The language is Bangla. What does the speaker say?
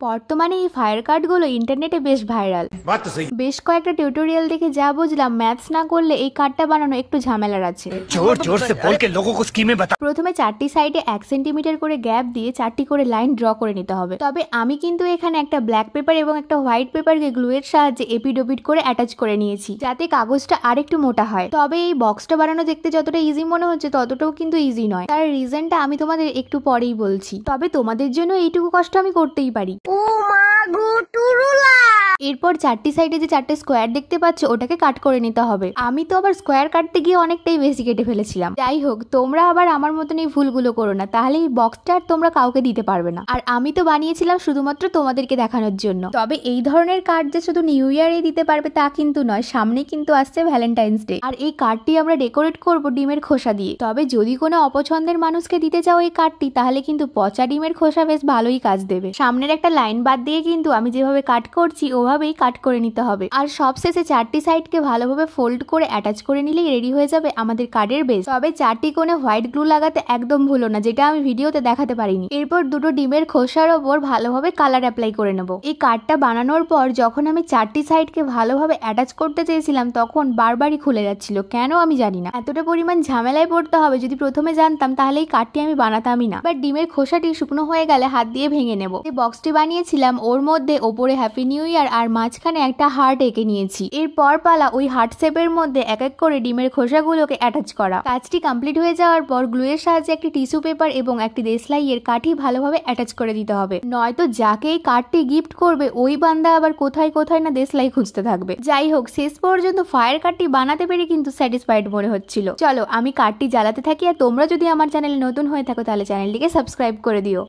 বর্তমানে এই ফায়ার কার্ডগুলো ইন্টারনেটে বেশ ভাইরাল। বেশ কয়েকটা টিউটোরিয়াল দেখে যা বুঝলাম, ম্যাথস না করলে এই কার্ডটা বানানো একটু ঝামেলার আছে। প্রথমে 4টি সাইডে 1 সেন্টিমিটার করে গ্যাপ দিয়ে 4টি করে লাইন ড্র করে নিতে হবে। তবে আমি কিন্তু এখানে একটা ব্ল্যাক পেপার এবং একটা হোয়াইট পেপারকে গ্লু এর সাহায্যে এপিডোপিট করে অ্যাটাচ করে নিয়েছি, যাতে কাগজটা আরেকটু মোটা হয়। তবে এই বক্সটা বানানো দেখতে যতটা ইজি মনে হচ্ছে ততটাও কিন্তু ইজি নয়। তার রিজনটা আমি তোমাদের একটু পরেই বলছি। তবে তোমাদের জন্য এইটুকু কষ্ট আমি করতেই পারি। এরপর 4টি সাইডে যে 4টে স্কোয়ার দেখতে পাচ্ছ ওটাকে কাট করে নিতে হবে। আমি তো আবার স্কোয়ার কাটতে গিয়ে অনেকটাই বেশি কেটে ফেলেছিলাম। যাই হোক, তোমরা আবার আমার মতন এই ভুলগুলো করো না, তাহলে এই বক্সটা আর তোমরা কাউকে দিতে পারবে না। আর আমি তো বানিয়েছিলাম শুধুমাত্র তোমাদেরকে দেখানোর জন্য। তবে এই ধরনের কার্ড যে শুধু নিউ ইয়ারে দিতে পারবে তা কিন্তু নয়, সামনে কিন্তু আসছে ভ্যালেন্টাইন্স ডে। আর এই কার্ডটি আমরা ডেকোরেট করব ডিমের খোসা দিয়ে। তবে যদি কোনো অপছন্দের মানুষকে দিতে চাও এই কার্ডটি, তাহলে কিন্তু পচা ডিমের খোসা বেশ ভালোই কাজ দেবে। সামনের একটা লাইন বাদ দিয়ে কিন্তু আমি যেভাবে কাট করছি ওভাবেই কাট করে নিতে হবে। আর সবশেষে 4টি সাইডকে ভালোভাবে ফোল্ড করে অ্যাটাচ করে নিলেই রেডি হয়ে যাবে আমাদের কার্ডের বেস। তবে 4টি কোণে হোয়াইট গ্লু লাগাতে একদম ভুলো না, যেটা আমি ভিডিওতে দেখাতে পারিনি। এরপর দুটো ডিমের খোসার ওপর ভালোভাবে কালার অ্যাপ্লাই করে নেব। এই কার্ডটা বানানোর পর যখন আমি 4টি সাইডকে ভালোভাবে অ্যাটাচ করতে চেয়েছিলাম তখন বারবারই খুলে যাচ্ছিল, কেন আমি জানি না। এতটা পরিমাণ ঝামেলায় পড়তে হবে যদি প্রথমে জানতাম তাহলে এই কার্ডটি আমি বানাতামই না। বাট ডিমের খোসাটি শুকনো হয়ে গেলে হাত দিয়ে ভেঙে নেব। এই বক্সটি বানিয়েছিলাম, ওর মধ্যে ওপরে হ্যাপি নিউ ইয়ার আর মাঝখানে একটা হার্ট এঁকে নিয়েছি। এরপর পালা ওই হার্ট শেপের মধ্যে এক এক করে ডিমের খোসাগুলোকে অ্যাটাচ করা। কাজটি কমপ্লিট হয়ে যাওয়ার পর গ্লুয়ের সাহায্যে একটি টিস্যু পেপার এবং একটি দেশলাইয়ের কাঠি ভালোভাবে অ্যাটাচ করে দিতে হবে, নয়তো যাকে এই কার্ডটি গিফট করবে ওই বান্দা আবার কোথায় কোথায় না দেশলাই খুঁজতে থাকবে। যাই হোক, শেষ পর্যন্ত ফায়ার কার্ডটি বানাতে পেরে কিন্তু স্যাটিসফাইড মনে হচ্ছিল। চলো আমি কার্ডটি জ্বালাতে থাকি, আর তোমরা যদি আমার চ্যানেলে নতুন হয়ে থাকো তাহলে চ্যানেলটিকে সাবস্ক্রাইব করে দিও।